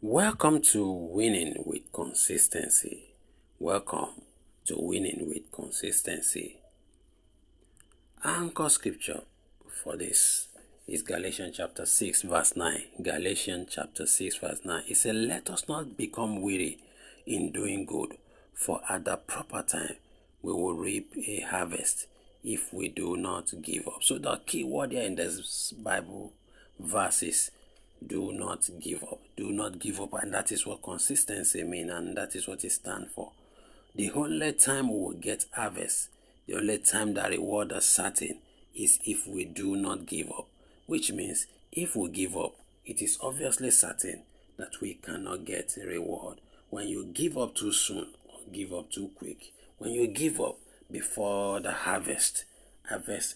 Welcome to Winning with Consistency. Welcome to Winning with Consistency. Anchor scripture for this is Galatians chapter 6 verse 9. Galatians chapter 6 verse 9. It says, "Let us not become weary in doing good, for at the proper time we will reap a harvest if we do not give up." So the key word here in this Bible verse is do not give up. Do not give up, and that is what consistency means, and that is what it stands for. The only time we will get harvest, the only time that reward is certain, is if we do not give up. Which means, if we give up, it is obviously certain that we cannot get a reward. When you give up too soon or give up too quick, when you give up before the harvest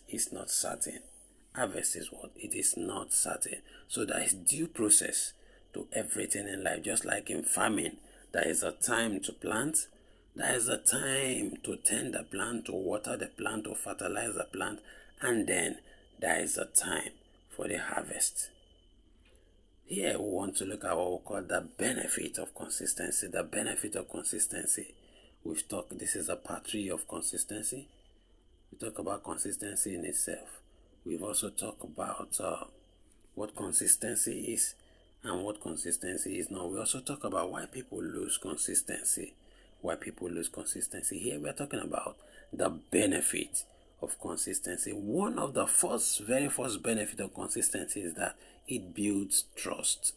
is not certain. Harvest is what? It is not certain. So there is due process to everything in life. Just like in farming, there is a time to plant, there is a time to tend the plant, to water the plant, to fertilize the plant, and then there is a time for the harvest. Here we want to look at what we call the benefit of consistency. The benefit of consistency. We've talked, this is a part 3 of consistency. We talk about consistency in itself. We've also talked about what consistency is and what consistency is not. We also talk about why people lose consistency. Why people lose consistency. Here we are talking about the benefit of consistency. One of the very first benefit of consistency is that it builds trust.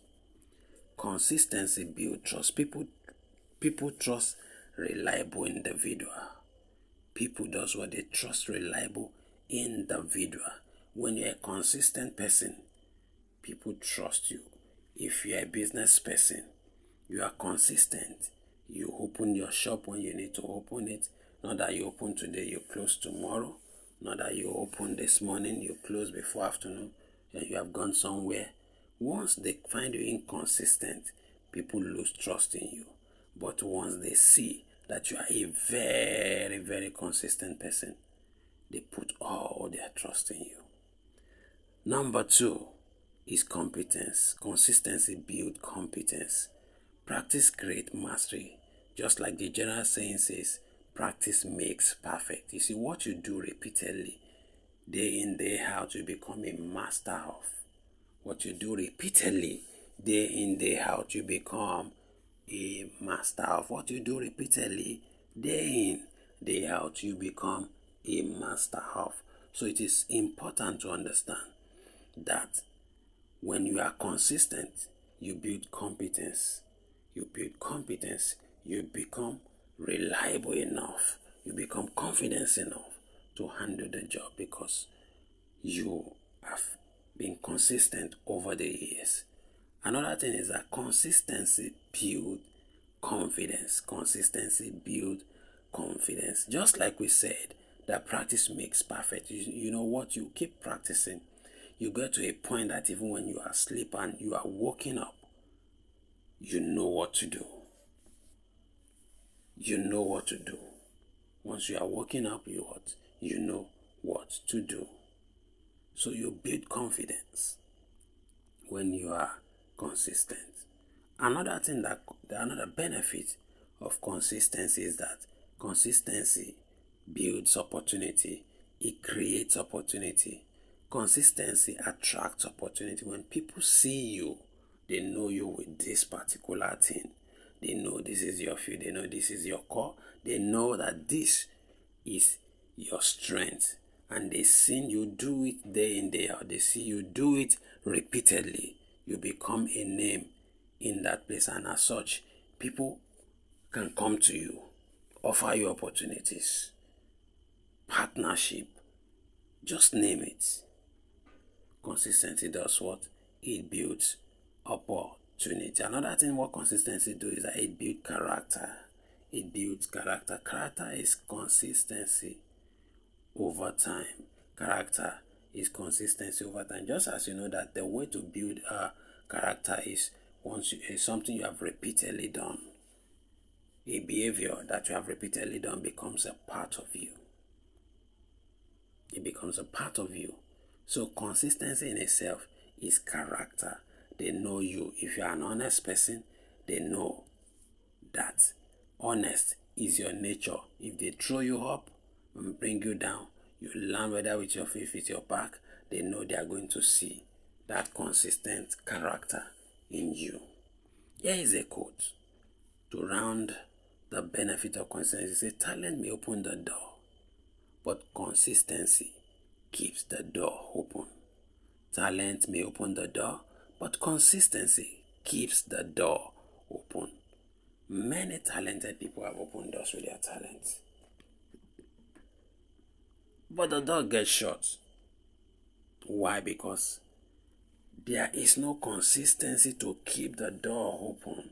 Consistency builds trust. People trust reliable individual. People does what they trust reliable individual. When you're a consistent person, people trust you. If you're a business person, you are consistent. You open your shop when you need to open it. Not that you open today, you close tomorrow. Not that you open this morning, you close before afternoon, and you have gone somewhere. Once they find you inconsistent, people lose trust in you. But once they see that you are a very, very consistent person, they put all their trust in you. Number 2 is competence. Consistency builds competence. Practice creates mastery. Just like the general saying says, practice makes perfect. You see, what you do repeatedly, day in, day out, you become a master of. What you do repeatedly, day in, day out, you become a master of. What you do repeatedly, day in, day out, you become a master of. So it is important to understand that when you are consistent, you build competence. You build competence, you become reliable enough, you become confident enough to handle the job because you have been consistent over the years. Another thing is that consistency builds confidence. Consistency builds confidence. Just like we said, that practice makes perfect. You know what? You keep practicing. You get to a point that even when you are asleep and you are waking up, you know what to do. You know what to do. Once you are waking up, you know what to do. So you build confidence when you are consistent. Another benefit of consistency is that consistency builds opportunity. It creates opportunity. Consistency attracts opportunity. When people see you, they know you with this particular thing. They know this is your field. They know this is your core. They know that this is your strength. And they see you do it day in, day out. They see you do it repeatedly. You become a name in that place. And as such, people can come to you, offer you opportunities, partnership, just name it. Consistency does what? It builds opportunity. Another thing what consistency do is that it builds character. It builds character. Character is consistency over time. Character is consistency over time. Just as you know that the way to build a character is something you have repeatedly done. A behavior that you have repeatedly done becomes a part of you. It becomes a part of you. So consistency in itself is character. They know you. If you are an honest person, they know that honest is your nature. If they throw you up and bring you down, you land whether with your feet, with your back, they know they are going to see that consistent character in you. Here is a quote to round the benefit of consistency. It says, talent may open the door, but consistency keeps the door open. Talent may open the door, but consistency keeps the door open. Many talented people have opened doors with their talents, but the door gets shut. Why? Because there is no consistency to keep the door open.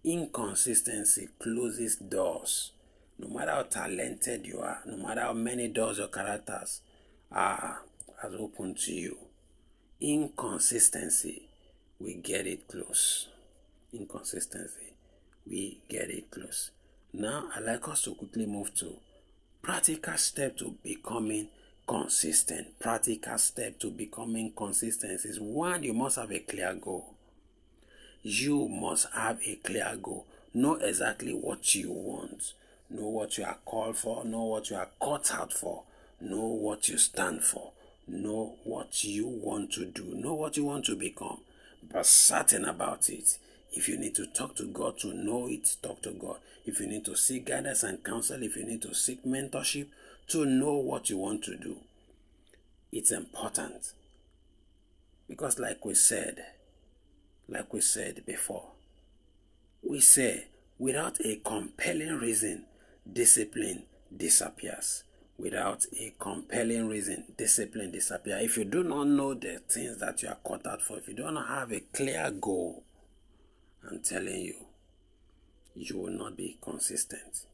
Inconsistency closes doors. No matter how talented you are, no matter how many doors your characters has opened to you, inconsistency will get it close. Inconsistency, we get it close. Now, I'd like us to quickly move to practical step to becoming consistent. Practical step to becoming consistent is one, you must have a clear goal. You must have a clear goal. Know exactly what you want. Know what you are called for. Know what you are cut out for. Know what you stand for. Know what you want to do. Know what you want to become. Be certain about it. If you need to talk to God to know it, talk to God. If you need to seek guidance and counsel, if you need to seek mentorship to know what you want to do, it's important. Because like we said before, we say without a compelling reason, discipline disappears. Without a compelling reason, discipline disappears. If you do not know the things that you are cut out for, if you do not have a clear goal, I'm telling you, you will not be consistent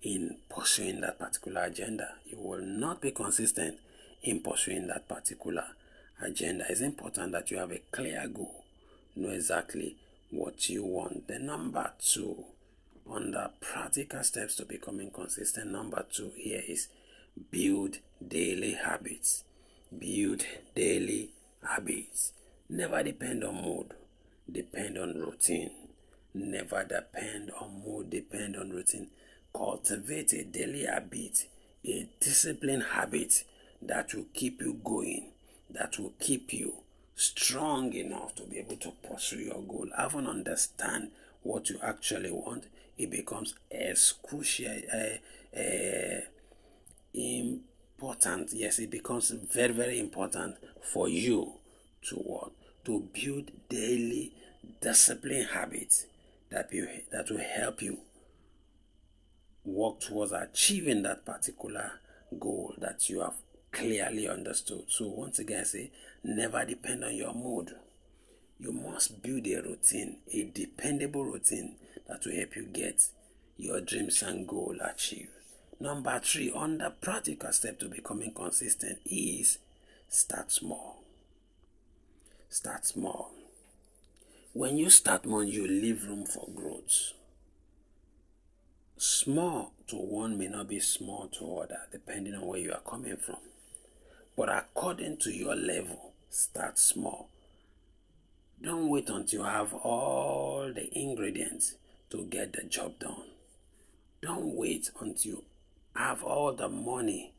in pursuing that particular agenda. You will not be consistent in pursuing that particular agenda. It's important that you have a clear goal. Know exactly what you want. The number 2, under practical steps to becoming consistent, number 2 here is build daily habits. Build daily habits. Never depend on mood. Depend on routine. Never depend on mood. Depend on routine. Cultivate a daily habit, a disciplined habit that will keep you going, that will keep you strong enough to be able to pursue your goal. Having understand what you actually want, it becomes as crucial, important. Yes, it becomes very, very important for you to what? To build daily discipline habits that will help you work towards achieving that particular goal that you have clearly understood. So once again, I say, never depend on your mood. You must build a routine, a dependable routine that will help you get your dreams and goal achieved. Number 3, under practical step to becoming consistent is start small. Start small. When you start small, you leave room for growth. Small to one may not be small to other, depending on where you are coming from. But according to your level, start small. Don't wait until you have all the ingredients to get the job done. Don't wait until you have all the money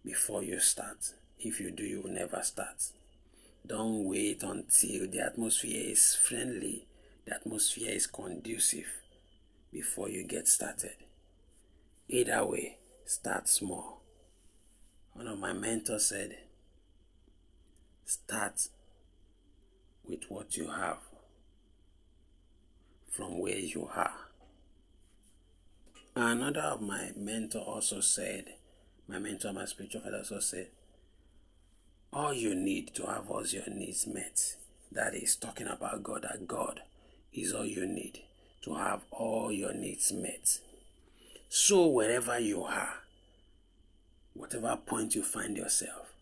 before you start. If you do, you will never start. Don't wait until the atmosphere is friendly, the atmosphere is conducive before you get started. Either way, start small. One of my mentors said, start with what you have from where you are. Another of my mentor also said, my spiritual father also said, all you need to have all your needs met. That is talking about God, that God is all you need to have all your needs met. So wherever you are, whatever point you find yourself,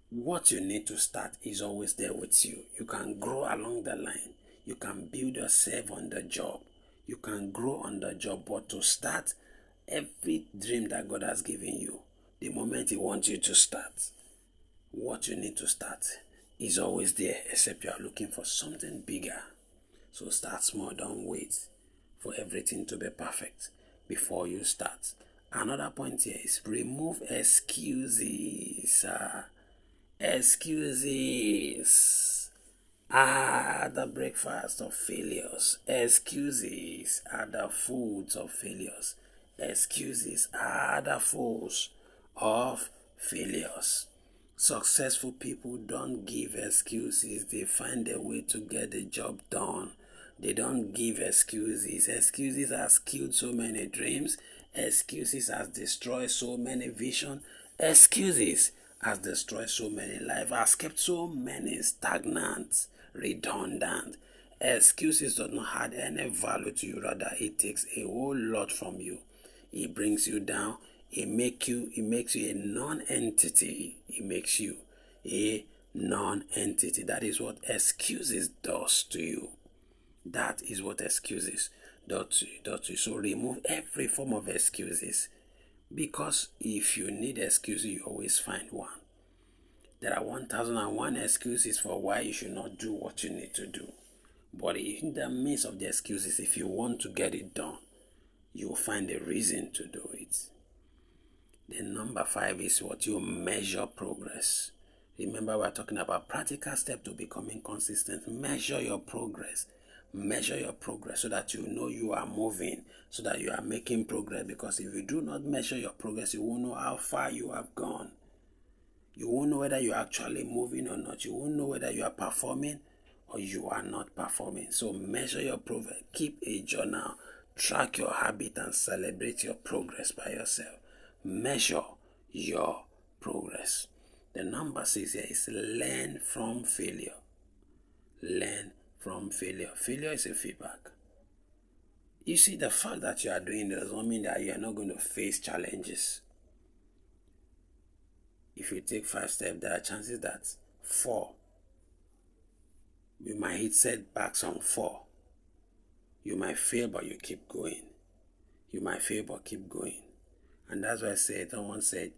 what you need to start is always there with you. You can grow along the line. You can build yourself on the job. You can grow on the job, but to start every dream that God has given you, the moment He wants you to start, what you need to start is always there, except you are looking for something bigger. So start small, don't wait for everything to be perfect before you start. Another point here is remove excuses. Excuses are the breakfast of failures. Excuses are the foods of failures. Excuses are the foods of failures. Successful people don't give excuses. They find a way to get the job done. They don't give excuses. Excuses has killed so many dreams. Excuses has destroyed so many visions. Excuses has destroyed so many lives. Has kept so many stagnant, redundant. Excuses do not add any value to you. Rather, it takes a whole lot from you. It brings you down. It makes you a non-entity. It makes you a non-entity. That is what excuses does to you. That is what excuses does to you. So remove every form of excuses. Because if you need excuses, you always find one. There are 1001 excuses for why you should not do what you need to do. But in the midst of the excuses, if you want to get it done, you will find a reason to do it. Then number 5 is what you measure progress. Remember, we're talking about practical steps to becoming consistent. Measure your progress. Measure your progress so that you know you are moving, so that you are making progress. Because if you do not measure your progress, you won't know how far you have gone. You won't know whether you're actually moving or not. You won't know whether you are performing or you are not performing. So measure your progress. Keep a journal. Track your habit and celebrate your progress by yourself. Measure your progress. The number 6 here is learn from failure. Learn from failure. Failure is a feedback. You see, the fact that you are doing this does not mean that you are not going to face challenges. If you take 5 steps, there are chances that 4, you might hit setbacks on 4. You might fail, but you keep going. You might fail, but keep going. And that's why someone said,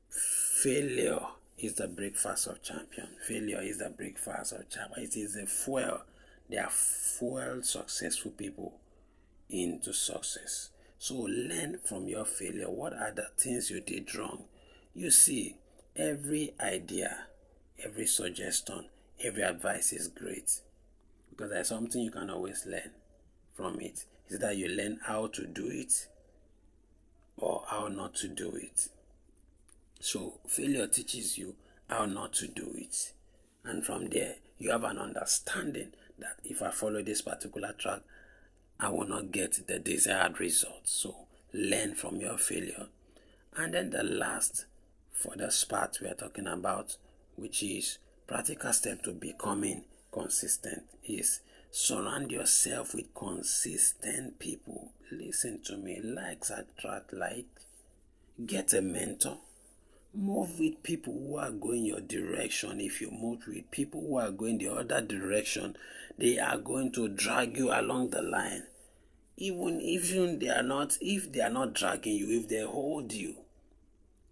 failure is the breakfast of champion. Failure is the breakfast of champion. It is a fuel. They are fuel successful people into success. So learn from your failure. What are the things you did wrong? You see, every idea, every suggestion, every advice is great. Because there's something you can always learn from it. Is that you learn how to do it or how not to do it. So failure teaches you how not to do it. And from there, you have an understanding that if I follow this particular track, I will not get the desired results. So learn from your failure. And then the last for this part we are talking about, which is practical step to becoming consistent, is surround yourself with consistent people. Listen to me. Likes attract like. Get a mentor. Move with people who are going your direction. If you move with people who are going the other direction, they are going to drag you along the line. Even if they are not dragging you, if they hold you,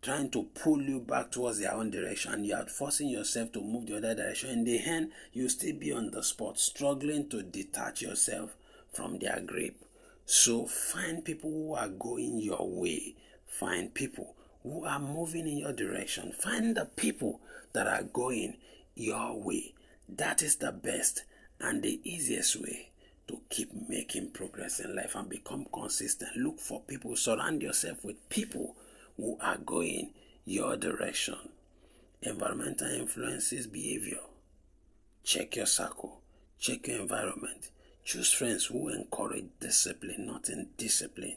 trying to pull you back towards their own direction, you are forcing yourself to move the other direction. In the end, you'll still be on the spot, struggling to detach yourself from their grip. So find people who are going your way. Find people who are moving in your direction. Find the people that are going your way. That is the best and the easiest way to keep making progress in life and become consistent. Look for people. Surround yourself with people who are going your direction. Environmental influences behavior. Check your circle. Check your environment. Choose friends who encourage discipline, not indiscipline.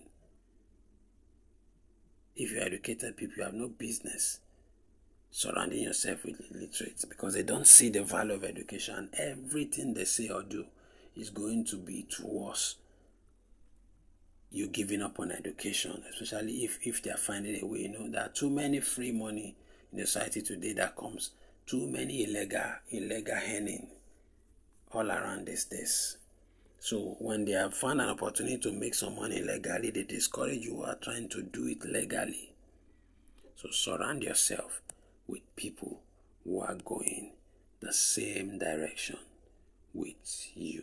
If you're educated people, you have no business surrounding yourself with illiterates because they don't see the value of education. Everything they say or do is going to be towards you giving up on education, especially if they are finding a way. There are too many free money in the society today that comes, too many illegal earning all around these days. So when they have found an opportunity to make some money legally, they discourage you who are trying to do it legally. So surround yourself with people who are going the same direction with you.